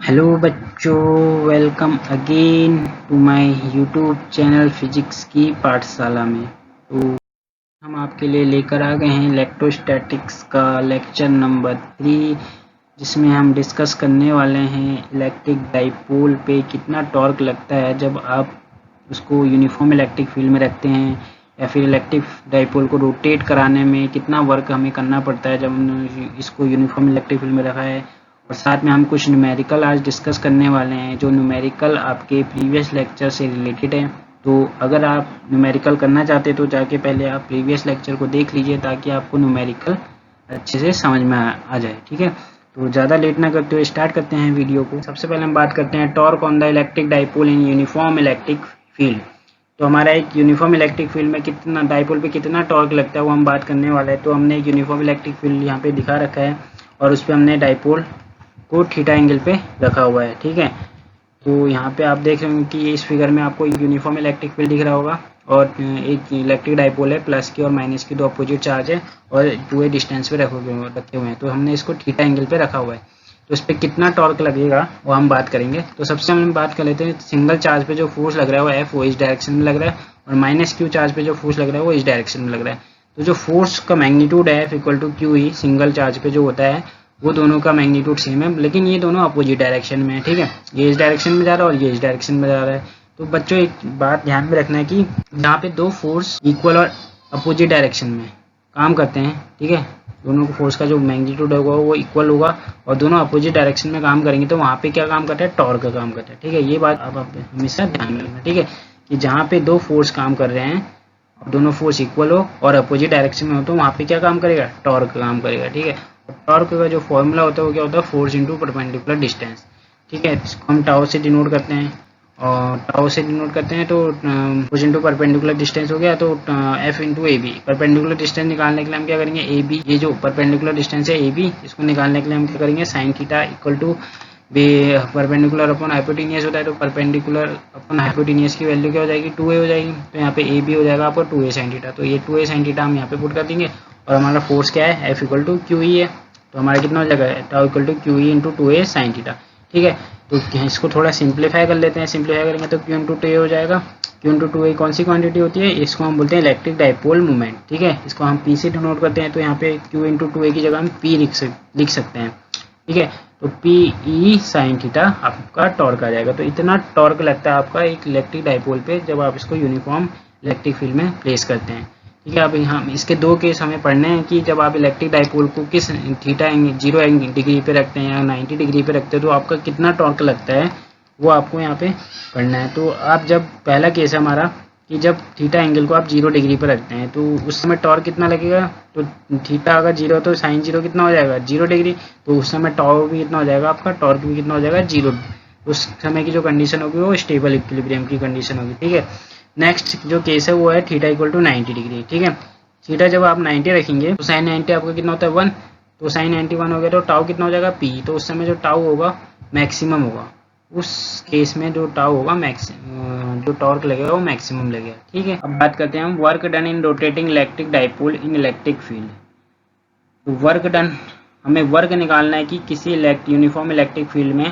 Hello बच्चों, welcome again to my YouTube channel physics की पाठशाला में। तो हम आपके लिए लेकर आ गए हैं इलेक्ट्रोस्टैटिक्स का लेक्चर नंबर 3, जिसमें हम डिस्कस करने वाले हैं इलेक्ट्रिक डाइपोल पे कितना टॉर्क लगता है जब आप उसको यूनिफॉर्म इलेक्ट्रिक फील्ड में रखते हैं, या फिर इलेक्ट्रिक डाइपोल को रोटेट कराने में कितना वर्क हमें करना पड़ता है जब हमने इसको यूनिफॉर्म इलेक्ट्रिक फील्ड में रखा है। और साथ में हम कुछ न्यूमेरिकल आज डिस्कस करने वाले हैं, जो न्यूमेरिकल आपके प्रीवियस लेक्चर से रिलेटेड है। तो अगर आप न्यूमेरिकल करना चाहते हैं तो जाके पहले आप प्रीवियस लेक्चर को देख लीजिए, ताकि आपको न्यूमेरिकल अच्छे से समझ में आ जाए। ठीक है, तो ज़्यादा लेट ना करते हुए स्टार्ट करते हैं वीडियो को। सबसे पहले हम बात करते हैं torque on the electric dipole in uniform electric field. तो हमारा एक यूनिफॉर्म इलेक्ट्रिक फील्ड में कितना डाइपोल पे कितना टॉर्क लगता है वो हम बात करने वाले हैं। तो हमने एक यूनिफॉर्म इलेक्ट्रिक फील्ड यहाँ पे दिखा रखा है, और उस पर हमने डाइपोल को थीटा एंगल पे रखा हुआ है। ठीक है, तो यहाँ पे आप देख रहे होंगे कि इस फिगर में आपको एक यूनिफॉर्म इलेक्ट्रिक फील्ड दिख रहा होगा, और एक इलेक्ट्रिक डाइपोल है, प्लस की और माइनस की दो अपोजिट चार्ज है, और 2a डिस्टेंस पे रखे हुए हैं। तो हमने इसको थीटा एंगल पे रखा हुआ है। तो इस पर कितना टॉर्क लगेगा वो हम बात करेंगे। तो सबसे हम बात कर लेते हैं, सिंगल चार्ज पे जो फोर्स लग रहा है वो एफ, वो इस डायरेक्शन में लग रहा है, और माइनस क्यू चार्ज पे जो फोर्स लग रहा है वो इस डायरेक्शन में लग रहा है। तो जो फोर्स का मैग्नीट्यूड है F equal to Q E, single charge पे जो होता है वो दोनों का मैग्नीट्यूड सेम है, लेकिन ये दोनों अपोजिट डायरेक्शन में है। ठीक है, ये इस डायरेक्शन में जा रहा है और ये इस डायरेक्शन में जा रहा है। तो बच्चों एक बात ध्यान में रखना है कि जहाँ पे दो फोर्स इक्वल और अपोजिट डायरेक्शन में काम करते हैं, ठीक है, दोनों को फोर्स का जो मैग्नीट्यूड होगा वो इक्वल होगा, और दोनों अपोजिट डायरेक्शन में काम करेंगे, तो वहाँ पे क्या काम करता है, टॉर्क का काम करता है। ठीक है, ये बात अब आप हमेशा ध्यान में रखना। ठीक है, कि जहाँ पे दो फोर्स काम कर रहे हैं, दोनों फोर्स इक्वल हो और अपोजिट डायरेक्शन में हो, तो वहाँ पे क्या काम करेगा, टॉर्क का काम करेगा। ठीक है, टॉर्क का जो फॉर्मूला होता है वो क्या होता है, फोर्स इंटू परपेंडिकुलर डिस्टेंस। ठीक है, इसको हम टाउ से डिनोट करते हैं, और टाउ से डिनोट करते हैं तो फोर्स इंटू परपेंडिकुलर डिस्टेंस हो गया, तो F into A B. Perpendicular distance निकालने के लिए हम क्या करेंगे, ए बी, ये जो परपेंडिकुलर डिस्टेंस है ए बी, इसको निकालने के लिए हम क्या करेंगे, sine theta equal to perpendicular upon hypotenuse होता है, तो परपेंडिकुलर अपॉन हाइपोटेनियस की वैल्यू क्या हो जाएगी, 2a हो जाएगी। तो यहाँ पे ए बी हो जाएगा आपको 2a साइन थीटा। तो ये 2a साइन थीटा हम यहाँ पे पुट कर देंगे, और हमारा फोर्स क्या है, F equal to Q E है। तो हमारा कितना हो जाएगा, tau equal to Q E into 2a sine theta. ठीक है, तो इसको थोड़ा सिंप्लीफाई कर लेते हैं। सिंप्लीफाई करेंगे तो क्यू इंटू 2a हो जाएगा। क्यू इंटू 2a कौन सी क्वांटिटी होती है, इसको हम बोलते हैं इलेक्ट्रिक डाइपोल मोमेंट। ठीक है, इसको हम पी से डिनोट करते हैं, तो यहाँ पे क्यू इंटू 2a की जगह हम पी लिख सकते हैं। ठीक है, तो पी ई साइन थीटा आपका टॉर्क आ जाएगा। तो इतना टॉर्क लगता है आपका एक इलेक्ट्रिक डाइपोल पे जब आप इसको यूनिफॉर्म इलेक्ट्रिक फील्ड में प्लेस करते हैं। ठीक है, अब हम इसके दो केस हमें पढ़ने हैं कि जब आप इलेक्ट्रिक डाइपोल को किस थीटा 0 डिग्री पे रखते हैं या 90 डिग्री पे रखते हैं, तो आपका कितना टॉर्क लगता है वो आपको यहाँ पे पढ़ना है। तो आप जब पहला केस है हमारा कि जब थीटा एंगल को आप 0 डिग्री पर रखते हैं, तो उस समय टॉर्क कितना लगेगा, तो थीटा अगर 0 तो साइन 0 कितना हो जाएगा, 0 डिग्री। तो उस समय टॉर्क भी कितना हो जाएगा आपका, टॉर्क भी कितना हो जाएगा, 0। उस समय की जो कंडीशन होगी वो स्टेबल इक्विलिब्रियम की कंडीशन होगी। ठीक है, नेक्स्ट जो केस है वो है थीटा इक्वल टू 90 डिग्री। ठीक है, थीटा जब आप 90 रखेंगे तो साइन 90 आपका कितना होता है 1, तो साइन 91 हो गया, तो टाउ कितना हो जाएगा पी। तो उस समय जो टाउ होगा मैक्सिमम होगा, उस केस में जो टाउ होगा जो टॉर्क लगेगा वो मैक्सिमम लगेगा। ठीक है, अब बात करते हैं हम work done in rotating electric dipole in electric field. तो वर्क डन, हमें वर्क निकालना है कि किसी यूनिफॉर्म इलेक्ट्रिक फील्ड में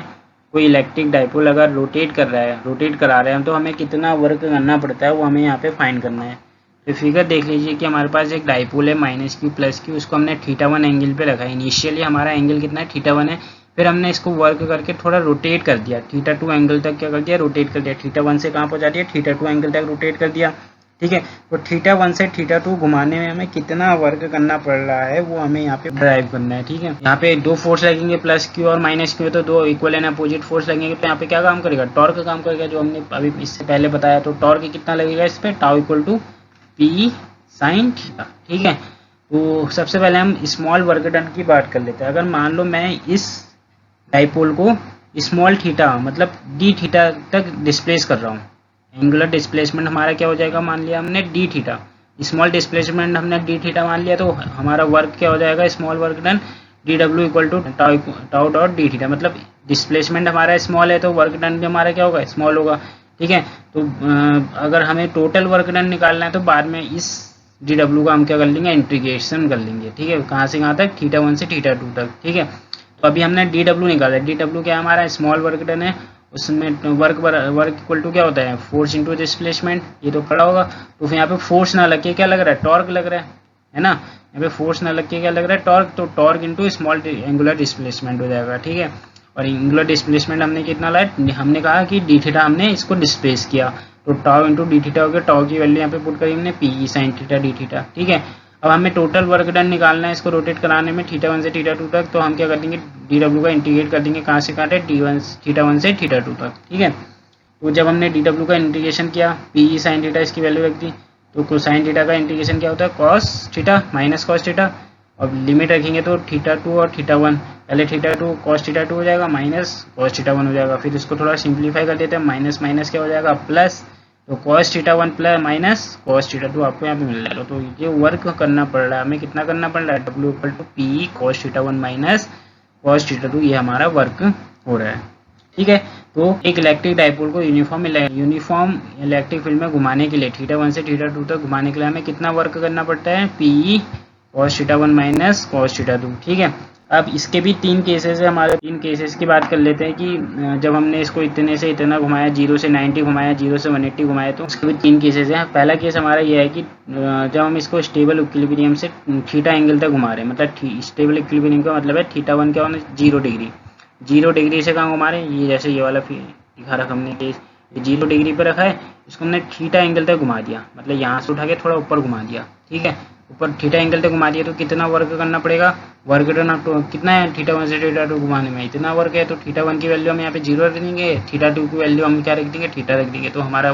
कोई इलेक्ट्रिक डाइपोल अगर रोटेट करा रहे हैं, तो हमें कितना वर्क करना पड़ता है वो हमें यहाँ पे फाइंड करना है। तो फिगर देख लीजिए कि हमारे पास एक डाइपोल है माइनस क्यू प्लस क्यू, उसको हमने थीटा 1 एंगल पे रखा है। इनिशियली हमारा एंगल कितना है, थीटा 1 है। फिर हमने इसको वर्क करके थोड़ा रोटेट कर दिया, थीटा 2 एंगल तक क्या कर दिया, रोटेट कर दिया। थीटा 1 से कहाँ पहुँचा दिया, थीटा 2 एंगल तक रोटेट कर दिया। ठीक है, तो थीटा 1 से थीटा 2 घुमाने में हमें कितना वर्क करना पड़ रहा है वो हमें यहाँ पे ड्राइव करना है। ठीक है, यहाँ पे दो फोर्स लगेंगे, प्लस क्यू और माइनस क्यू, तो दो इक्वल एंड अपोजिट फोर्स लगेंगे। तो यहाँ पे क्या काम करेगा, टॉर्क काम करेगा, जो हमने अभी इससे पहले बताया। तो टॉर्क कितना लगेगा इस पे, tau equal to P sine theta. ठीक है, तो सबसे पहले हम स्मॉल वर्क डन की बात कर लेते हैं। अगर मान लो मैं इस डाइपोल को स्मॉल थीटा मतलब डी थीटा तक डिस्प्लेस कर रहा हूँ, एंगुलर डिस्प्लेसमेंट हमारा क्या हो जाएगा, मान लिया हमने डी थीटा, स्मॉल डिस्प्लेसमेंट हमने डी थीटा मान लिया, तो हमारा वर्क क्या हो जाएगा, small work done D W equal to tau dot D theta. मतलब डिस्प्लेसमेंट हमारा स्मॉल है तो वर्क डन भी हमारा क्या होगा, स्मॉल होगा। ठीक है, तो अगर हमें टोटल वर्क डन निकालना है तो बाद में इस डी डब्ल्यू का हम क्या कर लेंगे, इंटीग्रेशन कर लेंगे। ठीक है, कहाँ से कहाँ तक, थीटा 1 से थीटा 2 तक। ठीक है, तो अभी हमने डी डब्ल्यू निकाला। डी डब्ल्यू क्या हमारा स्मॉल वर्क डन है, उसमें वर्क इक्वल टू क्या होता है फोर्स इंटू डिस्प्लेसमेंट, ये तो पड़ा होगा। तो फिर यहाँ पे फोर्स ना लग के क्या लग रहा है टॉर्क लग रहा है ना, यहाँ पे फोर्स ना लग के क्या लग रहा है टॉर्क, तो torque into small angular displacement हो जाएगा, ठीक है। और एंगुलर डिस्प्लेसमेंट हमने कितना लाया, हमने कहा कि डी थीटा हमने इसको डिस्प्लेस किया, तो टाउ इंटू डी थीटा हो गया, टाउ की वैल्यू यहाँ पे पुट करी हमने P sine theta D theta, ठीक है। अब हमें टोटल वर्क डन निकालना है इसको रोटेट कराने में थीटा 1 से थीटा 2 तक, तो हम क्या कर देंगे डी डब्ल्यू का इंटीग्रेट कर देंगे, कहाँ से कहाँ है थीटा 1 से थीटा 2 तक, ठीक है। तो जब हमने डी डब्ल्यू का इंटीग्रेशन किया पी साइन थीटा इसकी वैल्यू रख दी, तो कोसाइन थीटा का इंटीग्रेशन क्या होता है cos theta minus cos theta, अब लिमिट रखेंगे तो थीटा 2 और थीटा 1, पहले थीटा 2 कॉस थीटा 2 हो जाएगा माइनस कॉस थीटा 1 हो जाएगा, फिर इसको थोड़ा सिंप्लीफाई कर देते हैं, माइनस माइनस क्या हो जाएगा प्लस, तो cos theta 1 plus minus cos theta 2 आपको यहाँ पे मिल जाएगा। तो ये वर्क करना पड़ रहा है हमें, कितना करना पड़ रहा है W equal to P cos theta 1 minus cos theta 2, ये हमारा वर्क हो रहा है, ठीक है। तो एक इलेक्ट्रिक डाइपोल को यूनिफॉर्म इलेक्ट्रिक फील्ड में घुमाने के लिए थीटा 1 से थीटा 2 तक घुमाने के लिए हमें कितना वर्क करना पड़ता है P cos theta 1 minus cos theta 2, ठीक है। अब इसके भी 3 केसेस है हमारे, 3 केसेस की बात कर लेते हैं कि जब हमने इसको इतने से इतना घुमाया, 0 से 90 घुमाया, 0 से 180 घुमाया, तो उसके भी 3 केसेस हैं। पहला केस हमारा ये है कि जब हम इसको स्टेबल इक्विलिब्रियम से थीटा एंगल तक घुमा रहे हैं, मतलब स्टेबल इक्विलिब्रियम का मतलब है थीटा 1 क्या होना 0 डिग्री, 0 डिग्री से कहाँ घुमा रहे हैं, ये जैसे ये वाला दिखा रखा हमने केस, ये 0 डिग्री पे रखा है, इसको हमने थीटा एंगल तक घुमा दिया, मतलब यहाँ से उठा के थोड़ा ऊपर घुमा दिया, ठीक है, ऊपर थीटा एंगल तक घुमा दिया, तो कितना वर्क करना पड़ेगा, वर्क डन कितना है थीटा 1 से थीटा 2 घुमाने में इतना वर्क है, तो थीटा 1 की वैल्यू हम यहाँ पे 0 रख देंगे, थीटा 2 की वैल्यू हम क्या रख देंगे थीटा रख देंगे, तो हमारा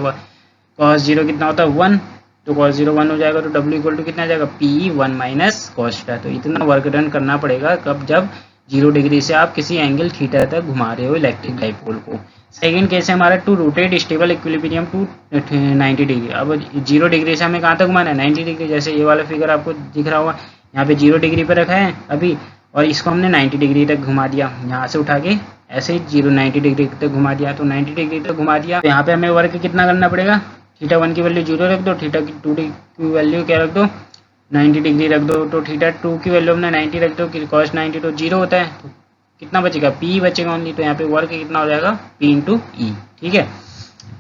कॉस 0 कितना होता है 1, तो कॉस 0 1 हो जाएगा, तो डब्ल्यू इक्वल टू कितना जाएगा पी 1 माइनस कॉस थीटा, तो इतना वर्क डन करना पड़ेगा कब, जब 0 डिग्री से आप किसी एंगल थीटा तक घुमा रहे हो इलेक्ट्रिक डाइपोल को। सेकंड केस है हमारा to rotate stable equilibrium to 90 degree, अब 0 डिग्री से हमें कहाँ तक घुमाना है 90 डिग्री, जैसे ये वाला फिगर आपको दिख रहा होगा, यहाँ पे 0 डिग्री पे रखा है अभी, और इसको हमने 90 डिग्री तक घुमा दिया, यहाँ से उठा के ऐसे ही 90 डिग्री तक घुमा दिया, तो 90 डिग्री तक घुमा दिया, तो यहाँ पे हमें वर्क कितना करना पड़ेगा, थीटा 1 की वैल्यू 0 रख दो, थीटा 2 की वैल्यू क्या रख दो 90 डिग्री रख दो, तो थीटा 2 की वैल्यू हमने 90 रख दो, कॉस 90 तो 0 होता है, तो कितना बचेगा पी बचेगा ओनली, तो यहाँ पे वर्क कितना हो जाएगा पी इंटू ई, ठीक है।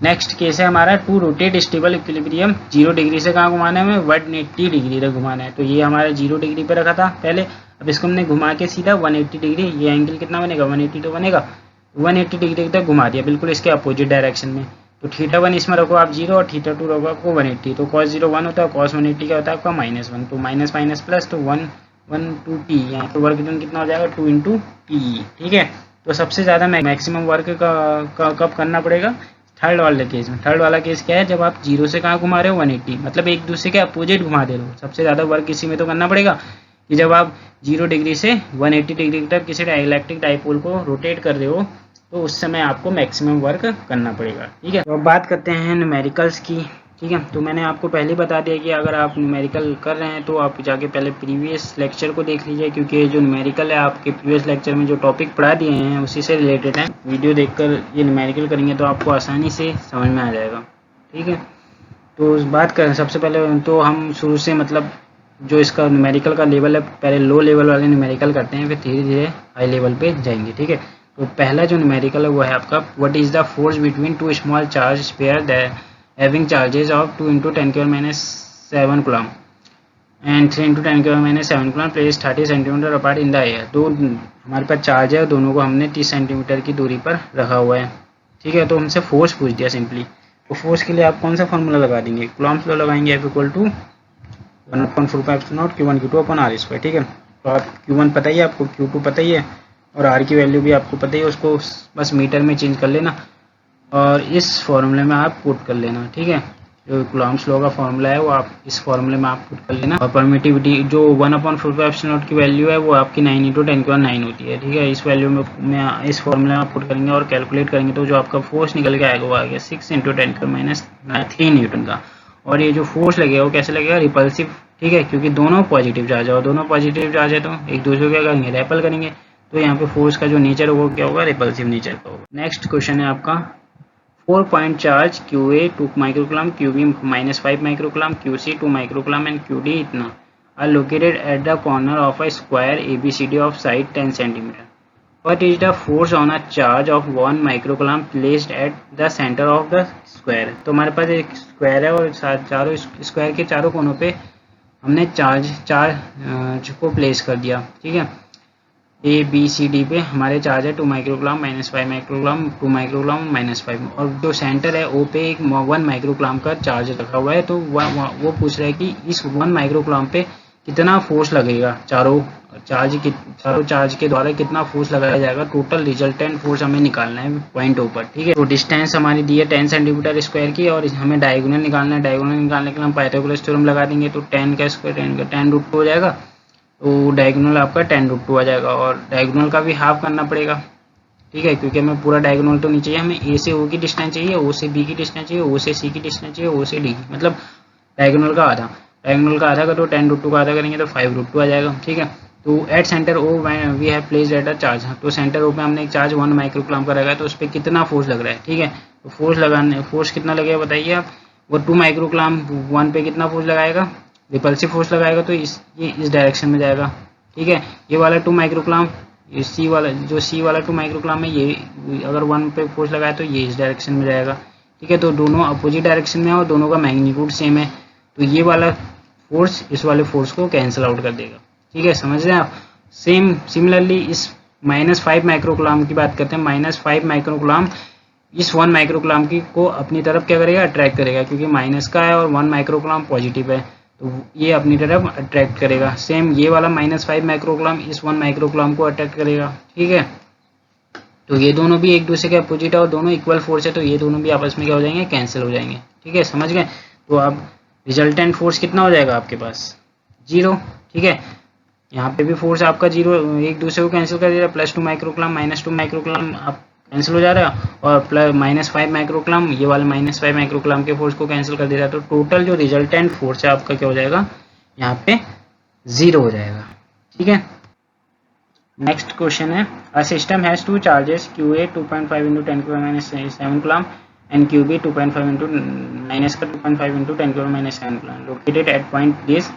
नेक्स्ट केस है हमारा to rotate stable equilibrium 0 degree से कहाँ घुमाना है हमें 180 डिग्री तक घुमाना है, तो ये हमारा 0 डिग्री पे रखा था पहले, अब इसको हमने घुमा के सीधा 180 डिग्री, ये एंगल कितना बनेगा 180 तो बनेगा, 180 डिग्री तक घुमा दिया बिल्कुल इसके अपोजिट डायरेक्शन में, तो थीटा 1 इसमें रखो आप 0 और थीटा 2 रखो आपको 180, तो कॉस 0 1 होता है, कॉस 180 क्या होता है आपका -1, तो माइनस माइनस प्लस, तो 1 2 टी, यहाँ पे वर्क डन कितना हो जाएगा 2 इंटू टी, ठीक है। तो सबसे ज़्यादा मैक्सिमम वर्क का कब करना पड़ेगा थर्ड वाले केस में। थर्ड वाला केस क्या है, जब आप 0 से कहाँ घुमा रहे हो 180, मतलब एक दूसरे के अपोजिट घुमा दे रहे हो, सबसे ज़्यादा वर्क इसी में तो करना पड़ेगा कि जब आप 0 डिग्री से 180 डिग्री तक किसी इलेक्ट्रिक डाइपोल को रोटेट कर रहे हो, तो उस समय आपको मैक्सिमम वर्क करना पड़ेगा, ठीक है। तो अब बात करते हैं न्यूमेरिकल्स की, ठीक है। तो मैंने आपको पहले बता दिया कि अगर आप न्यूमेरिकल कर रहे हैं तो आप जाके पहले प्रीवियस लेक्चर को देख लीजिए, क्योंकि जो न्यूमेरिकल है आपके प्रीवियस लेक्चर में जो टॉपिक पढ़ा दिए हैं उसी से रिलेटेड है, वीडियो देखकर ये न्यूमेरिकल करेंगे तो आपको आसानी से समझ में आ जाएगा, ठीक है। तो बात करें सबसे पहले तो हम शुरू से मतलब जो इसका न्यूमेरिकल का लेवल है, पहले लो लेवल वाले न्यूमेरिकल करते हैं, फिर धीरे धीरे हाई लेवल पे जाएंगे, ठीक है। तो पहला जो न्यूमेरिकल है वो है आपका what is the force between two small charge sphere that having charges of 2 × 10⁻⁷ coulomb and 3 × 10⁻⁷ coulomb placed 30 centimetre apart in the air. दो हमारे पास चार्ज है, दोनों को हमने 30 सेंटीमीटर की दूरी पर रखा हुआ है, ठीक है। तो हमसे फोर्स पूछ दिया सिंपली, तो फोर्स के लिए आप कौन सा फॉर्मूला लगा देंगे, कूलॉम्स लॉ लगाएंगे, F = 1/4πε0 Q1 Q2 r², ठीक है। तो आप Q1 पता ही है आपको, Q2 पता ही है, और R की वैल्यू भी आपको पता ही है, उसको बस मीटर में चेंज कर लेना और इस फॉर्मूले में आप पुट कर लेना, ठीक है। जो कूलॉम्स लॉ का फॉर्मूला है वो आप इस फॉर्मूले में आप पुट कर लेना, और परमिटिविटी जो 1/4πε0 की वैल्यू है वो आपकी 9 × 10⁹ होती है, ठीक है। इस वैल्यू में इस फॉर्मूले में आप पुट करेंगे और कैलकुलेट करेंगे तो जो आपका फोर्स निकल के आएगा वो आ गया 6 × 10⁻³ न्यूटन का। और ये जो फोर्स लगेगा वो कैसे लगेगा रिपल्सिव, ठीक है, क्योंकि दोनों पॉजिटिव चार्ज है, और दोनों पॉजिटिव चार्ज है तो एक दूसरे को क्या करेंगे रेपल करेंगे, तो यहाँ पे फोर्स का जो नेचर होगा क्या होगा रिपल्सिव नेचर का होगा। नेक्स्ट क्वेश्चन है आपका 4 point charge QA 2 microcoulomb, QB -5 microcoulomb, QC 2 microcoulomb and QD इतना are located at the corner of a square ABCD of side 10 centimetre. What is the force on a charge of 1 microcoulomb placed at the center of the square? तो हमारे पास एक square है और चारों square के चारों कोनों पे हमने चार्ज को प्लेस कर दिया, ठीक है। ए बी सी डी पे हमारे चार्ज है 2 माइक्रोकुलम -5 माइक्रोकुलम 2 माइक्रोकुलम -5, और जो सेंटर है ओ पे एक 1 माइक्रोकुलम का चार्ज रखा हुआ है। तो वो पूछ रहा है कि इस 1 माइक्रोकुलम पे कितना फोर्स लगेगा, चारों चार्ज के द्वारा कितना फोर्स लगाया जाएगा, टोटल रिजल्टेंट फोर्स हमें निकालना है पॉइंट ओ पर, ठीक है। तो डिस्टेंस हमारी दी है 10 सेंटीमीटर स्क्वायर की, और हमें डायगोनल निकालना है। डायगोनल निकालने के लिए हम पाइथागोरस थ्योरम लगा देंगे, तो 10 का स्क्वायर 10√2 हो जाएगा, तो डायगोनल आपका 10√2 आ जाएगा, और डायगोनल का भी हाफ करना पड़ेगा, ठीक है, क्योंकि हमें पूरा डायगोनल तो नहीं चाहिए, हमें ए से ओ की डिस्टेंस चाहिए, ओ से बी की डिस्टेंस चाहिए, ओ से सी की डिस्टेंस चाहिए, ओ से डी की, मतलब डायगोनल का आधा। डायगोनल का आधा करो 10√2 का आधा करेंगे तो 5√2 आ जाएगा, ठीक है। तो at centre O we have placed at a charge, तो सेंटर ओ पे हमने एक चार्ज 1 माइक्रोकुलम का रखा है, तो उस पर कितना फोर्स लग रहा है, ठीक है। तो फोर्स कितना लगेगा बताइए आप। वो 2 माइक्रोकुलम 1 पे कितना फोर्स लगाएगा, रिपल्सिव फोर्स लगाएगा, तो ये इस डायरेक्शन में जाएगा, ठीक है। ये वाला 2 माइक्रोकुलम, सी वाला 2 माइक्रोकुलम है, ये अगर 1 पे फोर्स लगाए तो ये इस डायरेक्शन में जाएगा, ठीक है। तो दोनों अपोजिट डायरेक्शन में है और दोनों का मैग्नीट्यूड सेम है, तो ये वाला फोर्स इस वाले फोर्स को कैंसिल आउट कर देगा, ठीक है, समझ रहे हैं आप। सिमिलरली इस -5 माइक्रोकुलम की बात करते हैं। -5 माइक्रोकुलम इस 1 माइक्रोकुलम की को अपनी तरफ क्या करेगा, अट्रैक्ट करेगा, क्योंकि माइनस का है और 1 माइक्रोकुलम पॉजिटिव है, तो ये अपनी तरफ अट्रैक्ट करेगा। सेम ये वाला -5 माइक्रोकुलम इस 1 माइक्रोकुलम को अट्रैक्ट करेगा, ठीक है। तो ये दोनों भी एक दूसरे के अपोजिट है और दोनों इक्वल फोर्स है, तो ये दोनों भी आपस में क्या हो जाएंगे, कैंसिल हो जाएंगे, ठीक है, समझ गए। तो अब रिजल्टेंट फोर्स कितना हो जाएगा आपके पास, 0, ठीक है। यहाँ पे भी फोर्स आपका 0 एक दूसरे को कैंसिल कर दे रहा है, +2 माइक्रोकुलम -2 माइक्रोकुलम आप कैंसिल हो जा रहा है, और -5 माइक्रोकुलम ये वाले -5 माइक्रोकुलम के फोर्स को कैंसिल कर दे रहा है। तो टोटल जो रिजल्टेंट फोर्स है आपका क्या हो जाएगा, यहाँ पे 0 हो जाएगा, ठीक है। नेक्स्ट क्वेश्चन है, a system has two charges QA 2.5 × 10⁻⁷ coulomb and QB 2.5 × -2.5 × 10⁻⁷ coulomb located at point this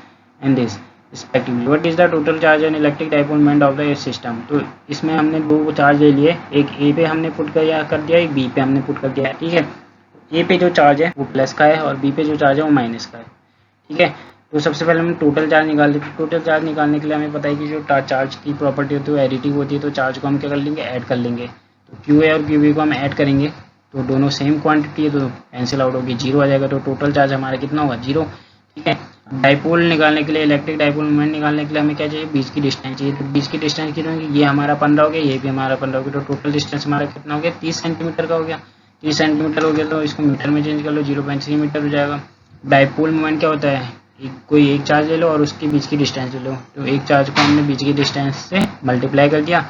and this respectively. What is the total charge and electric dipole moment of the system? तो इसमें हमने दो charge ले लिए, एक ए पे हमने पुट कर दिया, एक बी पे हमने पुट कर दिया, ठीक है। ए पे जो चार्ज है वो प्लस का है और बी पे जो चार्ज है वो माइनस का है, ठीक है। तो सबसे पहले हम टोटल चार्ज निकाल लेते हैं। टोटल चार्ज निकालने के लिए हमें पता है कि जो चार्ज की प्रॉपर्टी होती है वो एडिटिव होती है, तो चार्ज को हम क्या कर लेंगे, ऐड कर लेंगे। तो QA और QB को हम ऐड करेंगे, तो दोनों सेम क्वांटिटी है, तो कैंसिल आउट होगी, 0 आ जाएगा। तो टोटल चार्ज हमारा कितना होगा, 0, ठीक है। डाइपोल निकालने के लिए, इलेक्ट्रिक डाइपोल मोमेंट निकालने के लिए हमें क्या चाहिए, बीच की डिस्टेंस चाहिए। तो बीच की डिस्टेंस कितना होगी, ये हमारा 15 हो गया, ये भी हमारा 15 हो गया, तो टोटल डिस्टेंस हमारा कितना हो गया, 30 सेंटीमीटर का हो गया। 30 सेंटीमीटर हो गया, तो इसको मीटर में चेंज कर लो, 0.3 मीटर हो जाएगा। डाइपोल मोमेंट क्या होता है, कोई एक चार्ज ले लो और उसके बीच की डिस्टेंस ले लो, तो एक चार्ज को हमने बीच की डिस्टेंस से मल्टीप्लाई कर दिया,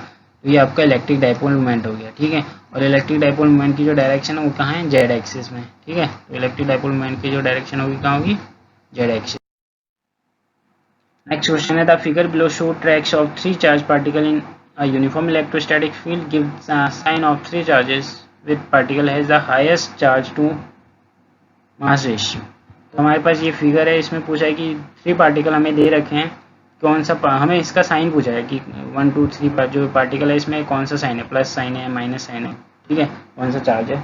तो ये आपका इलेक्ट्रिक डाइपोल मोमेंट हो गया, ठीक है। और इलेक्ट्रिक डाइपोल मोमेंट की जो डायरेक्शन है वो कहाँ है, जेड एक्सिस में, ठीक है। तो इलेक्ट्रिक डाइपोल मोमेंट की जो डायरेक्शन होगी कहाँ होगी, जेड एक्सिस। नेक्स्ट क्वेश्चन है, the figure below show tracks of 3 charge particle in a uniform electrostatic field give sign of 3 charges with particle has the highest charge to mass ratio. तो हमारे पास ये figure है, इसमें पूछा है कि 3 particle हमें दे रखे हैं, कौन सा हमें इसका साइन पूछा है कि 1 2 3 जो पार्टिकल है इसमें कौन सा साइन है, प्लस साइन है, माइनस साइन है, ठीक है, कौन सा चार्ज है।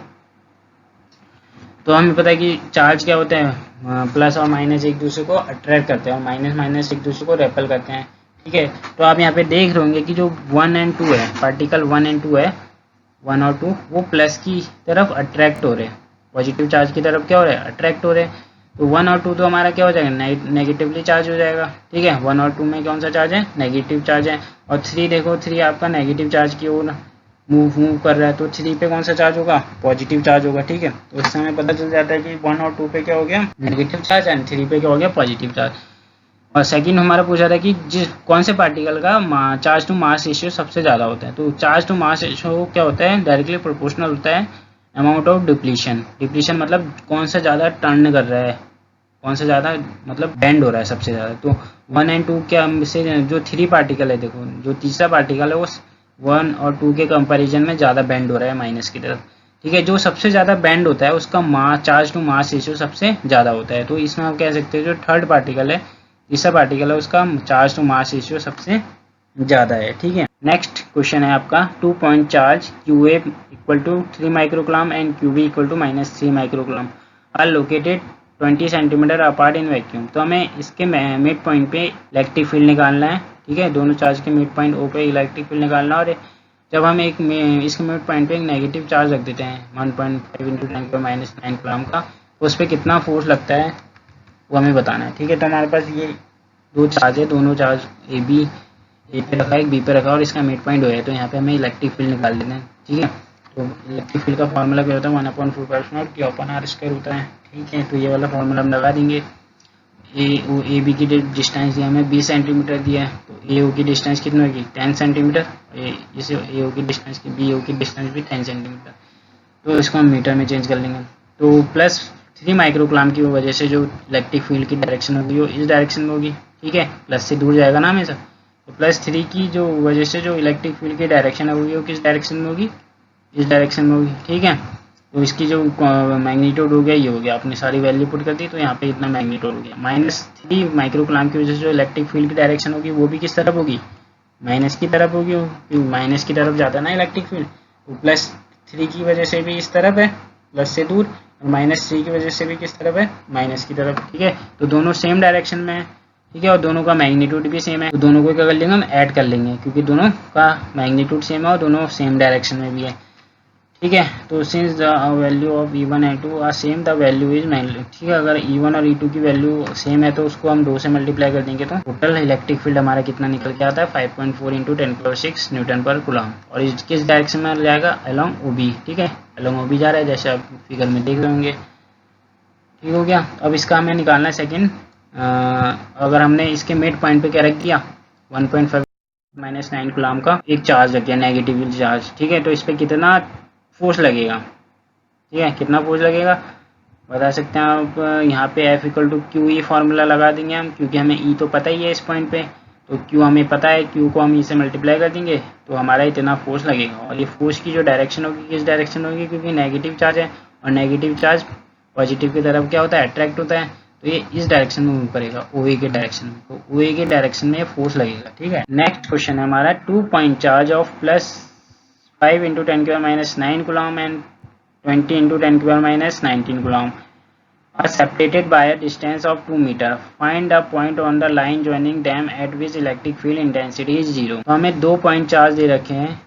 तो हमें पता है कि चार्ज क्या होते हैं, प्लस और माइनस एक दूसरे को अट्रैक्ट करते हैं और माइनस माइनस एक दूसरे को रेपल करते हैं, ठीक है। तो आप यहाँ पे देख रहे होंगे कि जो 1 और 2 है, पार्टिकल 1 और 2 है, 1 और 2 वो प्लस की तरफ अट्रैक्ट हो रहे हैं, पॉजिटिव चार्ज की तरफ क्या हो रहे हैं, अट्रैक्ट हो रहे हैं। तो 1 और 2 तो हमारा क्या हो जाएगा, नेगेटिवली चार्ज हो जाएगा, ठीक है। 1 और 2 में कौन सा चार्ज है, नेगेटिव चार्ज है। और 3 देखो, 3 आपका नेगेटिव चार्ज की ओर मूव कर रहा है, तो 3 पे कौन सा चार्ज होगा, पॉजिटिव चार्ज होगा, ठीक है। तो इससे हमें पता चल जाता है कि 1 और 2 पे क्या हो गया, नेगेटिव चार्ज, एंड 3 पे क्या हो गया, पॉजिटिव चार्ज। और सेकंड हमारा पूछा था कि कौन से पार्टिकल का चार्ज टू मास रेशियो सबसे ज़्यादा होता है। तो चार्ज टू मास रेशियो क्या होता है, डायरेक्टली प्रोपोर्शनल होता है अमाउंट ऑफ डिप्लीशन। डिप्लीशन मतलब कौन सा ज़्यादा टर्न कर रहा है, कौन सा ज़्यादा मतलब बेंड हो रहा है सबसे ज़्यादा। तो 1 और 2 के से जो 3 पार्टिकल है, देखो जो तीसरा पार्टिकल है वो 1 और 2 के कंपैरिजन में ज़्यादा बेंड हो रहा है माइनस की तरफ, ठीक है। जो सबसे ज़्यादा बेंड होता है उसका चार्ज टू मास रेशियो सबसे ज़्यादा होता है। तो इसमें आप कह सकते हो जो थर्ड पार्टिकल है, तीसरा पार्टिकल है, उसका चार्ज टू मास रेशियो सबसे ज़्यादा है। ठीक है, नेक्स्ट क्वेश्चन है आपका 2 point charge QA equal to 3 microcoulomb and QB equal to -3 microcoulomb are located 20 centimetre apart in vacuum. तो हमें इसके मिड पॉइंट पे इलेक्ट्रिक फील्ड निकालना है। ठीक है, दोनों चार्ज के मिड पॉइंट ओ पे इलेक्ट्रिक फील्ड निकालना है। और जब हम इसके मिड पॉइंट पे एक नेगेटिव चार्ज रख देते हैं 1.5 इंटू 10⁻⁹ कूलम का, तो उस पर कितना फोर्स लगता है वो हमें बताना है। ठीक है, तो हमारे पास ये दो चार्ज है, दोनों चार्ज ए पे रखा है, एक बी पे रखा है और इसका मिड पॉइंट हो है, तो यहाँ पे हमें इलेक्ट्रिक फील्ड निकाल देना है। ठीक है, तो इलेक्ट्रिक फील्ड का फॉर्मूला क्या होता है 1/4 Q/r² होता है। ठीक है, तो ये वाला फॉर्मूला हम लगा देंगे। ए बी की डिस्टेंस दिया हमें 20 सेंटीमीटर दिया है, तो ए ओ की डिस्टेंस कितनी होगी 10 सेंटीमीटर। इसे ए ओ की डिस्टेंस की बी ओ की डिस्टेंस भी 10 सेंटीमीटर, तो इसको हम मीटर में चेंज कर लेंगे। तो +3 माइक्रोकूलम की वजह से जो इलेक्ट्रिक फील्ड की डायरेक्शन होगी वो इस डायरेक्शन में होगी। ठीक है, प्लस से दूर जाएगा ना हमेशा, तो +3 की जो वजह से जो इलेक्ट्रिक फील्ड की डायरेक्शन होगी वो किस डायरेक्शन में होगी, इस डायरेक्शन में होगी। ठीक है, तो इसकी जो मैग्नीट्यूड हो गया ये हो गया, आपने सारी वैल्यू पुट कर दी तो यहाँ पे इतना मैग्नीट्यूड हो गया। -3 माइक्रोकूलम की वजह से जो इलेक्ट्रिक फील्ड की डायरेक्शन होगी वो भी किस तरफ होगी, माइनस की तरफ होगी, माइनस की तरफ जाता है ना इलेक्ट्रिक फील्ड। तो +3 की वजह से भी इस तरफ है, प्लस से दूर, और -3 की वजह से भी किस तरफ है, माइनस की तरफ। ठीक है, तो दोनों सेम डायरेक्शन में है। ठीक है, और दोनों का मैग्नीट्यूड भी सेम है, तो दोनों को क्या कर लेंगे हम ऐड कर लेंगे, क्योंकि दोनों का मैग्नीट्यूड सेम है और दोनों सेम डायरेक्शन में भी है। ठीक है, तो since the value of E1 and E2 are same the value is magnitude. ठीक है, अगर E1 और E2 की वैल्यू सेम है तो उसको हम 2 से मल्टीप्लाई कर देंगे, तो टोटल इलेक्ट्रिक फील्ड हमारा कितना निकल के आता है 5.4 इंटू 10⁻⁶ न्यूटन पर कूलम। और इस किस डायरेक्शन में जाएगा, अलोंग OB। ठीक है, अलोंग OB जा रहा है, जैसे आप फिगर में देख रहे होंगे। ठीक हो गया, अब इसका हमें निकालना है सेकेंड। अगर हमने इसके मिड पॉइंट पे क्या रख दिया 1.5 -9 कूलम का एक चार्ज रख दिया, नेगेटिव चार्ज। ठीक है, तो इस पर कितना फोर्स लगेगा। ठीक है, कितना फोर्स लगेगा बता सकते हैं आप। यहाँ पे F = QE फार्मूला लगा देंगे हम, क्योंकि हमें E तो पता ही है इस पॉइंट पे, तो Q हमें पता है, Q को हम E से मल्टीप्लाई कर देंगे तो हमारा इतना फोर्स लगेगा। और ये फोर्स की जो डायरेक्शन होगी किस डायरेक्शन होगी, क्योंकि नेगेटिव चार्ज है और नेगेटिव चार्ज पॉजिटिव की तरफ क्या होता है, अट्रैक्ट होता है, तो ये इस डायरेक्शन में मूव करेगा, OA के डायरेक्शन में, तो OA के डायरेक्शन में फोर्स लगेगा। ठीक है, नेक्स्ट क्वेश्चन है हमारा 2 point charge of +5 into 10⁻⁹ coulomb and 20 into 10⁻⁹ coulomb are separated by a distance of 2 meter. Find a point on the line joining them at which electric field intensity is 0. तो हमें 2 point charge दे रखे हैं,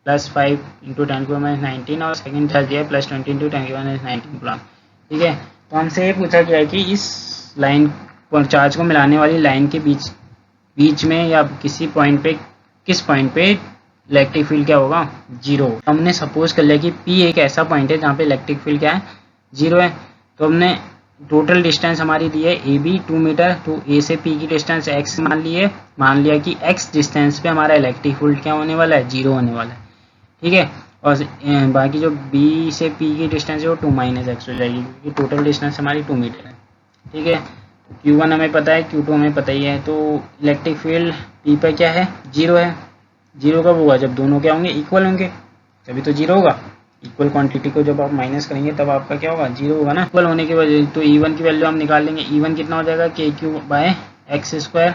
+5 into 10⁻⁹ और second charge दिया है +20 into 10⁻⁹ coulomb. ठीक है, तो हमसे ये पूछा गया है कि इस लाइन चार्ज को मिलाने वाली लाइन के बीच में या किसी पॉइंट पे, किस पॉइंट पे इलेक्ट्रिक फील्ड क्या होगा, 0। हमने सपोज कर लिया कि P एक ऐसा पॉइंट है जहाँ पे इलेक्ट्रिक फील्ड क्या है, 0 है। तो हमने टोटल डिस्टेंस हमारी दी है AB 2 मीटर, तो A से P की डिस्टेंस x मान लिया कि x डिस्टेंस पे हमारा इलेक्ट्रिक फील्ड क्या होने वाला है, 0 होने वाला है। ठीक है, और बाकी जो B से P की डिस्टेंस है वो 2 - x हो जाएगी, क्योंकि टोटल डिस्टेंस हमारी 2 मीटर है। ठीक है, तो Q1 हमें पता है, Q2 हमें पता ही है, तो इलेक्ट्रिक फील्ड P पर क्या है, 0 है। 0 कब होगा, जब दोनों क्या होंगे, इक्वल होंगे, तभी तो 0 होगा। इक्वल क्वांटिटी को जब आप माइनस करेंगे तब आपका क्या होगा, 0 होगा ना। इक्वल होने की वजह तो E1 की वैल्यू हम निकाल लेंगे। E1 कितना हो जाएगा, KQ/x²,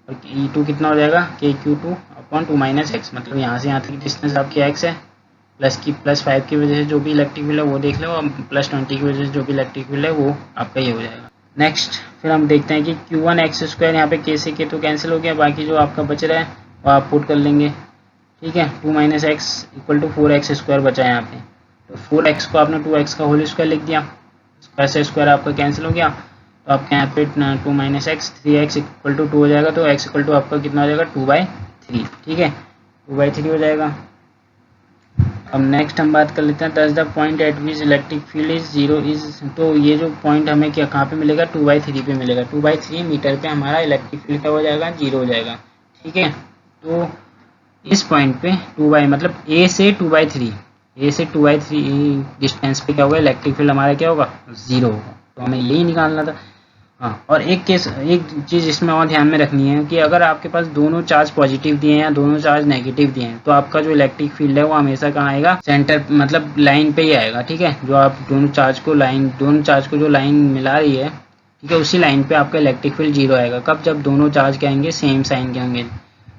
और E2 कितना हो जाएगा, KQ2/2 - x। मतलब यहाँ से यहाँ तक डिस्टेंस आपकी x है, +5 की वजह से जो भी इलेक्ट्रिक फील्ड है वो देख लो, और +20 की वजह से जो भी इलेक्ट्रिक फील्ड है वो आपका ये हो जाएगा। नेक्स्ट फिर हम देखते हैं कि Q1x², यहाँ पे K से K तो कैंसिल हो गया, बाकी जो आपका बच रहा है वो आप पुट कर लेंगे। ठीक है, 2 - x = 4x² बचा है यहाँ पे, तो 4x को आपने 2x का होल स्क्वायर लिख दिया, स्क्वायर से स्क्वायर आपका कैंसिल हो गया, तो आपके यहाँ पे 2 - x 3x = 2 हो जाएगा, तो x = आपका कितना हो जाएगा 2/3। ठीक है, 2/3 हो जाएगा। अब नेक्स्ट हम बात कर लेते हैं, दस the point eight which electric field is 0 is, तो ये जो पॉइंट हमें क्या कहाँ पे मिलेगा, 2/3 पे मिलेगा। 2/3 मीटर पे हमारा इलेक्ट्रिक फील्ड क्या हो जाएगा, 0 हो जाएगा। ठीक है, तो इस पॉइंट पे 2 मतलब A से 2/3 डिस्टेंस पे क्या होगा, इलेक्ट्रिक फील्ड हमारा क्या होगा, 0 होगा। तो हमें यही निकालना था। हाँ, और एक चीज़ इसमें और ध्यान में रखनी है कि अगर आपके पास दोनों चार्ज पॉजिटिव दिए हैं या दोनों चार्ज नेगेटिव दिए हैं, तो आपका जो इलेक्ट्रिक फील्ड है वो हमेशा कहाँ आएगा, सेंटर, मतलब लाइन पे ही आएगा। ठीक है, जो आप दोनों चार्ज को जो लाइन मिला रही है, ठीक है, उसी लाइन पे आपका इलेक्ट्रिक फील्ड 0 आएगा। कब, जब दोनों चार्ज क्या आएंगे, सेम साइन के होंगे।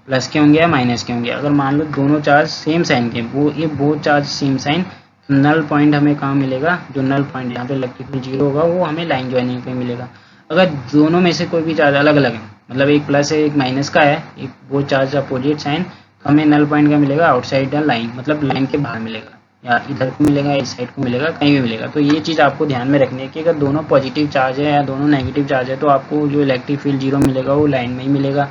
प्लस के होंगे या माइनस के होंगे। अगर मान लो दोनों चार्ज सेम साइन के, वो ये both charge same sign, null point हमें कहाँ मिलेगा, जो नल पॉइंट यहाँ पे इलेक्ट्रिक फील्ड जीरो होगा वो हमें लाइन ज्वाइनिंग पे मिलेगा। अगर दोनों में से कोई भी चार्ज अलग अलग है, मतलब एक प्लस है एक माइनस का है, एक वो चार्ज अपोजिट साइन, तो हमें नल पॉइंट का मिलेगा आउटसाइड द लाइन, मतलब लाइन के बाहर मिलेगा, या इधर को मिलेगा इस साइड को मिलेगा, कहीं भी मिलेगा। तो ये चीज़ आपको ध्यान में रखनी है कि अगर दोनों पॉजिटिव चार्ज है या दोनों नेगेटिव चार्ज है तो आपको जो इलेक्ट्रिक फील्ड जीरो मिलेगा वो लाइन में ही मिलेगा,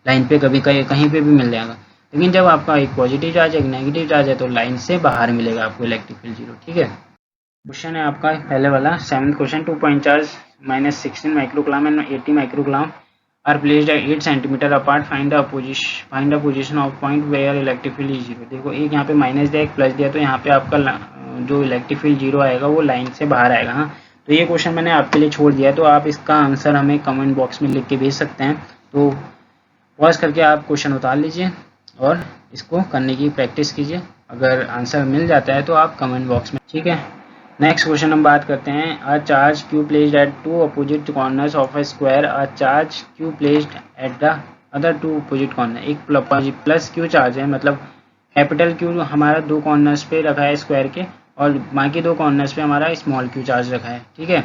लाइन पे कभी कहीं पे भी मिल जाएगा। लेकिन जब आपका एक पॉजिटिव चार्ज है एक नेगेटिव चार्ज है तो लाइन से बाहर मिलेगा आपको इलेक्ट्रिक फील्ड जीरो। ठीक है, क्वेश्चन है आपका पहले वाला 7th question, 2 point charge -16 microcoulomb and 80 microcoulomb are placed at 8 centimetre apart, find the position of point where electric field is zero. देखो एक यहाँ पे माइनस दिया एक प्लस दिया, तो यहाँ पे आपका जो इलेक्ट्रिक फील्ड जीरो आएगा वो लाइन से बाहर आएगा। हाँ, तो ये क्वेश्चन मैंने आपके लिए छोड़ दिया है, तो आप इसका आंसर हमें कमेंट बॉक्स में लिख के भेज सकते हैं। तो पॉज करके आप क्वेश्चन उतार लीजिए और इसको करने की प्रैक्टिस कीजिए। अगर आंसर मिल जाता है तो आप कमेंट बॉक्स में। ठीक है, नेक्स्ट क्वेश्चन हम बात करते हैं। A charge Q placed at 2 opposite corners of a square, a charge Q placed at the other 2 opposite corner. एक प्लस क्यू चार्ज है, मतलब कैपिटल क्यू हमारा 2 कॉर्नर्स पे रखा है स्क्वायर के, और बाकी 2 कॉर्नर्स पे हमारा स्मॉल क्यू चार्ज रखा है। ठीक है,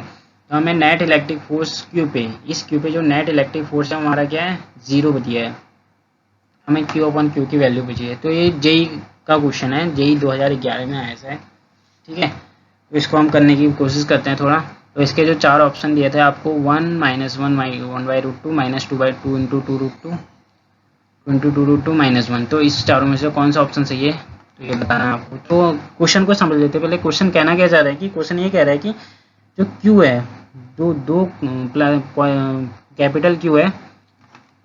तो हमें नेट इलेक्ट्रिक फोर्स क्यू पे, इस क्यू पे जो नेट इलेक्ट्रिक फोर्स है हमारा क्या है, 0 दिया है। हमें क्यू अपन क्यू की वैल्यू पूछी है। तो ये जेई का क्वेश्चन है, जेई 2011 में आया है। ठीक है, तो इसको हम करने की कोशिश करते हैं थोड़ा। तो इसके जो 4 ऑप्शन दिए थे आपको, 1 -1/√2 -2/2 इंटू 2√2 इंटू 2√2 -1, तो इस चारों में से कौन सा ऑप्शन सही है तो ये बताना है आपको। तो क्वेश्चन को समझ लेते हैं पहले। क्वेश्चन कहना क्या चाह रहा है कि क्वेश्चन ये कह रहा है कि जो क्यू है, दो कैपिटल क्यू है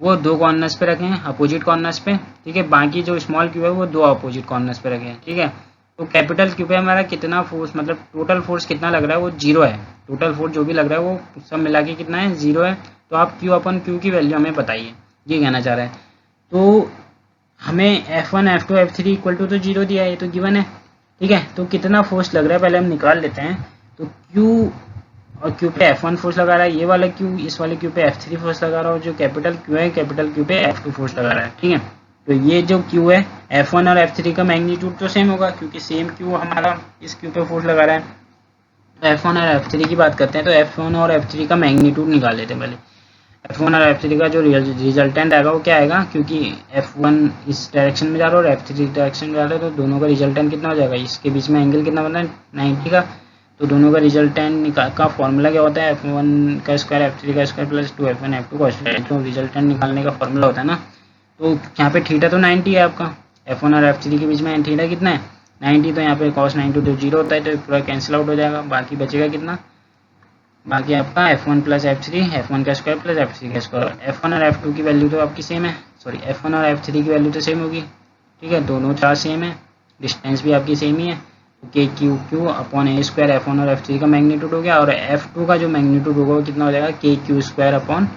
वो 2 कॉर्नर्स पे रखे हैं, अपोजिट कॉर्नर्स पे। ठीक है, बाकी जो स्मॉल क्यू है वो 2 अपोजिट कॉर्नर्स पे रखे हैं। ठीक है, तो कैपिटल क्यू पे हमारा कितना फोर्स, मतलब टोटल फोर्स कितना लग रहा है वो 0 है। टोटल फोर्स जो भी लग रहा है वो सब मिला के कितना है, 0 है। तो आप क्यू अपन क्यू की वैल्यू हमें बताइए, ये कहना चाह रहा है। तो हमें F1 F2 F3 equal to तो 0 दिया है, ये तो गिवन है। ठीक है, तो कितना फोर्स लग रहा है पहले हम निकाल लेते हैं। तो क्यू और क्यू पे F1 फोर्स लगा रहा है, ये वाला क्यू इस वाले क्यू पे F3 फोर्स लगा रहा है, और जो कैपिटल क्यू है कैपिटल क्यू पे F2 फोर्स लगा रहा है। ठीक है, तो ये जो क्यू है F1 और F3 का मैग्नीट्यूड तो सेम होगा, क्योंकि सेम क्यू हमारा इस क्यू पे फोर्स लगा रहा है। तो F1 और F3 की बात करते हैं, तो F1 और F3 का मैग्नीट्यूड निकाल लेते हैं पहले। F1 और F3 का जो रिजल्टेंट आएगा वो क्या आएगा, क्योंकि F1 इस डायरेक्शन में जा रहा है और F3 डायरेक्शन में जा रहा है, तो दोनों का रिजल्टेंट कितना हो जाएगा, इसके बीच में एंगल कितना बना है 90 का। तो दोनों का रिजल्टेंट का फॉर्मूला क्या होता है, F1 का स्क्वायर F3 का स्क्वायर प्लस 2F1 F2 का स्क्वायर। तो रिजल्टेंट निकालने का फॉर्मूला होता है ना, तो यहाँ पे थीटा तो 90 है आपका, F1 और F3 के बीच में थीटा कितना है 90, तो यहाँ पे cos 90 तो 0 होता है, तो पूरा कैंसिल आउट हो जाएगा। बाकी बचेगा कितना, बाकी आपका F1 प्लस F3, F1 का स्क्वायर प्लस F3 का स्क्वायर। F1 और F2 की वैल्यू तो आपकी सेम है, सॉरी F1 और F3 की वैल्यू तो सेम होगी। ठीक है, दोनों चार्ज सेम है, डिस्टेंस भी आपकी सेम ही है। तो के क्यू अपॉन ए स्क्वायर F1 और F3 का मैग्नीट्यूड हो गया, और F2 का जो मैग्नीट्यूड होगा वो कितना हो जाएगा, के Q square upon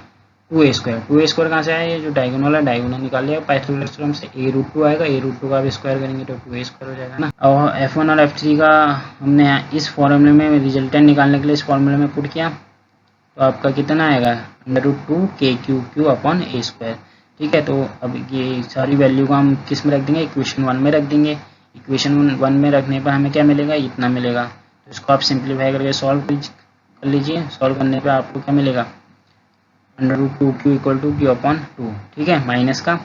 2a square. 2a square कहाँ से आया, ये जो डायगोनल है डायगोनल निकाल लिया, पाइथागोरस थ्योरम से a√2 आएगा, a√2 का आप स्क्वायर करेंगे तो 2a स्क्वायर हो जाएगा ना। और F1 और F3 का हमने इस फॉर्मूले में रिजल्टेंट निकालने के लिए इस फॉर्मूले में पुट किया, तो आपका कितना आएगा √2 के क्यू अपॉन ए स्क्वायर। ठीक है, तो अब ये सारी वैल्यू को हम किस में रख देंगे, इक्वेशन 1 में रख देंगे। इक्वेशन 1 में रखने पर हमें क्या मिलेगा, इतना मिलेगा। तो इसको आप सिंप्लीफाई करके सॉल्व कर लीजिए। सॉल्व करने पे आपको क्या मिलेगा, √2 Q equal to Q upon 2। ठीक है, माइनस का,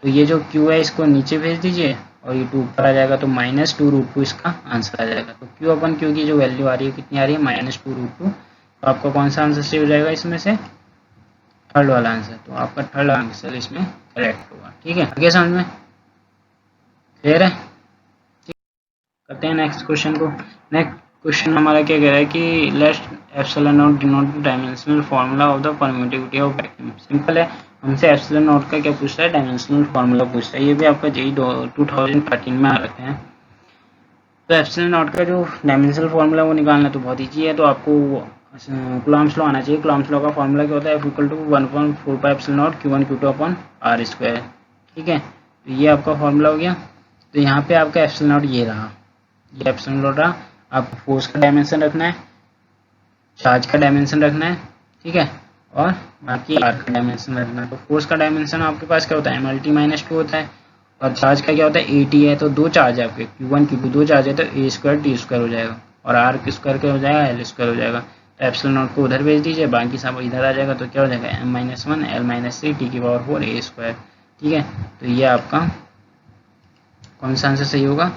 तो ये जो क्यू है इसको नीचे भेज दीजिए और ये 2 ऊपर आ जाएगा, तो -2√2 इसका आंसर आ जाएगा। तो क्यू अपॉन क्यू की जो वैल्यू आ रही है कितनी आ रही है, -2√2। तो आपका कौन सा आंसर सही हो जाएगा इसमें से, थर्ड वाला आंसर। तो आपका थर्ड आंसर इसमें करेक्ट होगा। ठीक है, आगे समझ में क्लियर है। करते हैं नेक्स्ट क्वेश्चन को। नेक्स्ट क्वेश्चन हमारा क्या कह रहा है कि let epsilon nought denote the dimensional formula of the permittivity of vacuum. Simple है, हमसे एप्सिलॉन नॉट का क्या पूछ रहा है, डायमेंशनल फार्मूला पूछ रहा है। ये भी आपका जेई 2013 में आ रखे हैं। तो एप्सिलॉन नॉट का जो डायमेंशनल फार्मूला वो निकालना तो बहुत ईजी है। तो आपको कूलम्ब्स लॉ आना चाहिए। कूलम्ब्स लॉ का फार्मूला क्या होता है, F = 1.4 epsilon not Q1 Q2 upon R square. ठीक है, तो ये आपका फार्मूला हो गया। तो यहाँ पे आपका एप्सिलॉन नॉट ये रहा, ये एप्सिलॉन नॉट रहा। आपको फोर्स का डायमेंशन रखना है, चार्ज का डायमेंशन रखना है। ठीक है, और बाकी आर का डायमेंशन रखना। तो फोर्स का डायमेंशन आपके पास क्या होता है, mlt माइनस टू होता है, और चार्ज का क्या होता है, at है। तो दो चार्ज है आपके, q1 q2 दो चार्ज है, तो a स्क्वायर टी स्क्वायर हो जाएगा, और आर स्क्वायर क्या हो जाएगा, एल स्क्वायर हो जाएगा। तो एप्सिलॉन नॉट को उधर भेज दीजिए, बाकी सब इधर आ जाएगा। तो क्या हो जाएगा, m minus one L minus three T की पावर फोर a स्क्वायर। ठीक है, तो ये आपका कौन सा आंसर सही होगा,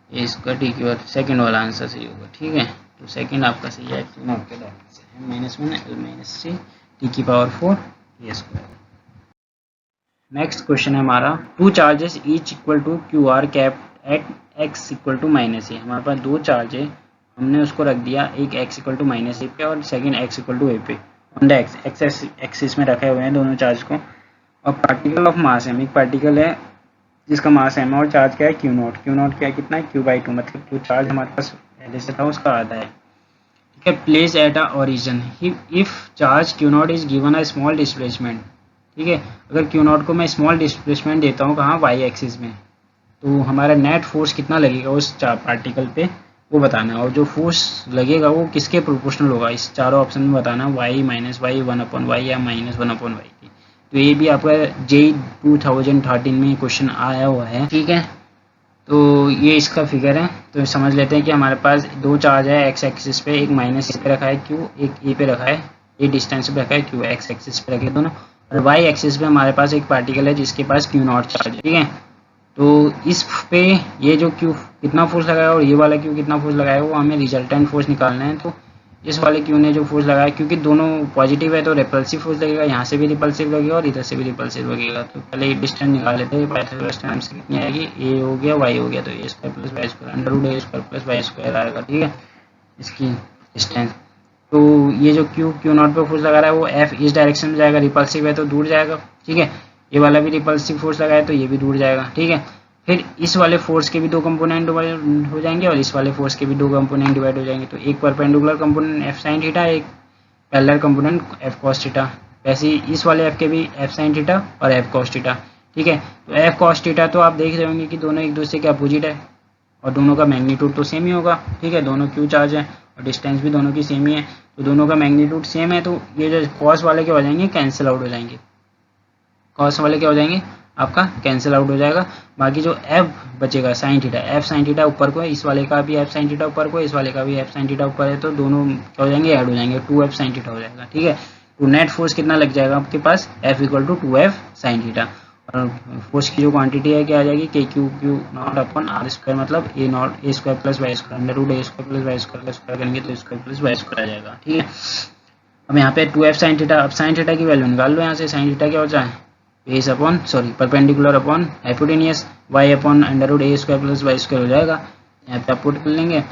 ए स्क्वायर टी की पावर, सेकंड वाला आंसर सही होगा। ठीक है, तो सेकंड आपका सही है, नॉट के dimension m minus one L minus three T की power four A square. Next question है हमारा, two charges each equal to Q R cap at X equal to minus A. हमारे पास दो चार्ज है, हमने उसको रख दिया, एक एक्स इक्वल टू माइनस ए पे और सेकेंड एक्स इक्वल टू ए पे, ऑन द एक्स एक्सिस में रखे हुए हैं दोनों चार्ज को। और पार्टिकल ऑफ मास है, एक पार्टिकल है जिसका मास है और चार्ज क्या है क्यू नॉट। क्यू नॉट क्या है, कितना है, क्यू बाई टू, मतलब जो चार्ज हमारे पास पहले से था उसका आधा है। ठीक है, place at a origin if charge Q not is given a small displacement. ठीक है, अगर क्यू नॉट को मैं स्मॉल डिस्प्लेसमेंट देता हूँ कहाँ, वाई एक्सिस में, तो हमारा नेट फोर्स कितना लगेगा उस पार्टिकल पे वो बताना है। और जो फोर्स लगेगा वो किसके प्रोपोर्शनल होगा, इस चारों ऑप्शन में बताना, y minus y, one upon y या माइनस वन अपॉन वाई की। तो ये भी आपका जेई 2013 में क्वेश्चन आया हुआ है। ठीक है, तो ये इसका फिगर है। तो समझ लेते हैं कि हमारे पास दो चार्ज है एक्स एक्सिस पे, एक माइनस पे रखा है क्यू, एक ए पे रखा है, ए डिस्टेंस पे रखा है क्यू, एक्स एक्सिस पे रखे दोनों। और वाई एक्सिस पे हमारे पास एक पार्टिकल है जिसके पास क्यू नॉट चार्ज है। ठीक है, तो इस पे ये जो क्यू कितना फोर्स लगाया और ये वाला क्यू कितना फोर्स लगाया वो हमें रिजल्टेंट फोर्स निकालना है। तो इस वाले क्यू ने जो फोर्स लगाया, क्योंकि दोनों पॉजिटिव है तो रिपल्सिव फोर्स लगेगा, यहाँ से भी रिपल्सिव लगेगा और इधर से भी रिपल्सिव लगेगा। तो पहले डिस्टेंस निकाल लेते हैं, पाइथागोरस थ्योरम से कितनी आएगी, ए हो गया वाई हो गया, तो A square plus Y square under root A square plus Y square आएगा। ठीक है, इसकी डिस्टेंस। तो ये जो क्यू नॉट पे फोर्स लगा रहा है वो एफ इस डायरेक्शन में जाएगा, रिपल्सिव है तो दूर जाएगा। ठीक है, ये वाला भी रिपल्सिव फोर्स लगाया तो ये भी दूर जाएगा। ठीक है, फिर इस वाले फोर्स के भी दो कंपोनेंट डिवाइड हो जाएंगे और इस वाले फोर्स के भी दो कंपोनेंट डिवाइड हो जाएंगे। तो एक perpendicular component F sine theta, एक parallel component F cos theta. वैसे ही इस वाले एफ के भी एफ साइन थीटा और एफ कॉस थीटा। ठीक है, तो एफ कॉस थीटा तो आप देख रहे होंगे कि दोनों एक दूसरे के अपोजिट है और दोनों का मैग्नीट्यूड तो सेम ही होगा। ठीक है, दोनों क्यू चार्ज है और डिस्टेंस भी दोनों की सेम ही है, तो दोनों का मैग्नीट्यूड सेम है। तो ये जो कॉस वाले क्या हो जाएंगे, कैंसिल आउट हो जाएंगे, कॉस वाले क्या हो जाएंगे आपका कैंसिल आउट हो जाएगा। बाकी जो एफ बचेगा sine theta, F sine theta ऊपर को है, इस वाले का भी एफ साइन थीटा ऊपर को है, इस वाले का भी एफ साइन थीटा ऊपर है, तो दोनों क्या हो जाएंगे, ऐड हो जाएंगे, टू एफ साइन थीटा हो जाएगा। ठीक है, तो नेट फोर्स कितना लग जाएगा आपके पास, F equal to two F sine theta. और फोर्स की जो क्वांटिटी है क्या आ जाएगी, K Q Q naught upon R square, मतलब A naught A square plus Y square under root A square plus Y square का स्क्वायर करेंगे तो स्क्वायर प्लस वाई स्क्वायर आ जाएगा। ठीक है, अब यहाँ पे टू एफ साइन थीटा, अब साइन थीटा की वैल्यू निकाल लो यहाँ से। साइन थीटा क्या हो जाए, base upon sorry perpendicular upon hypotenuse, Y upon under root A square plus Y square हो जाएगा। यहाँ पे आप पुट कर लेंगे।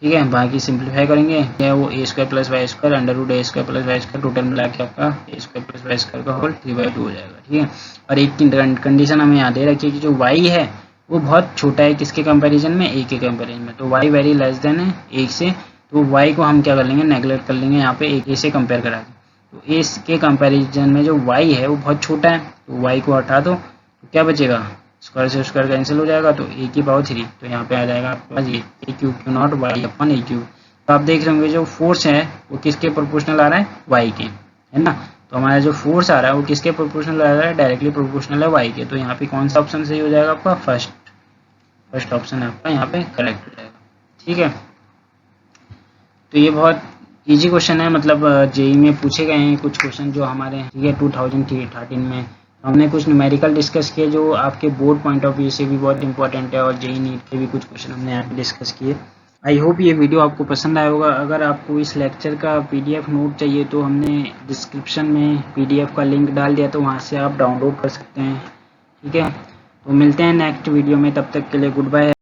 ठीक है, बाकी सिंप्लीफाई करेंगे, क्या वो A square plus Y square under root A square plus Y square, total मिला के आपका A square plus Y square का होल 3/2 हो जाएगा। ठीक है, और एक कंडीशन हमें यहाँ दे रखी है कि जो वाई है वो बहुत छोटा है किसके कंपेरिजन में, ए के कंपेरिजन में। तो वाई वेरी लेस देन है एक से, तो वाई को हम क्या कर लेंगे, नेगलेक्ट कर लेंगे यहाँ पे एक ए से कंपेयर करा के। तो ए के कंपेरिजन में जो वाई है वो बहुत छोटा है, तो वाई को हटा दो तो क्या बचेगा, स्क्वायर से स्क्वायर कैंसिल हो जाएगा, तो ए की पावर 3, तो यहाँ पे आ जाएगा आपके पास ये A Q Q naught Y upon A Q. तो आप देख रहे होंगे जो फोर्स है वो किसके प्रोपोर्शनल आ रहा है, वाई के, है ना। तो हमारा जो फोर्स आ रहा है वो किसके प्रोपोर्शनल आ रहा है, डायरेक्टली प्रोपोर्शनल है वाई के। तो यहाँ पे कौन सा ऑप्शन सही हो जाएगा आपका, फर्स्ट ऑप्शन आपका यहाँ पे करेक्ट हो जाएगा। ठीक है, तो ये बहुत इजी क्वेश्चन है, मतलब जेई में पूछे गए हैं कुछ क्वेश्चन जो हमारे, ठीक है, 2013 में हमने कुछ न्यूमेरिकल डिस्कस किए जो आपके बोर्ड पॉइंट ऑफ व्यू से भी बहुत इंपॉर्टेंट है, और जेई नीट के भी कुछ क्वेश्चन हमने यहाँ पे डिस्कस किए। आई होप ये वीडियो आपको पसंद आया होगा। अगर आपको इस लेक्चर का पीडीएफ नोट चाहिए तो हमने डिस्क्रिप्शन में पीडीएफ का लिंक डाल दिया, तो वहाँ से आप डाउनलोड कर सकते हैं। ठीक है, तो मिलते हैं नेक्स्ट वीडियो में, तब तक के लिए गुड बाय।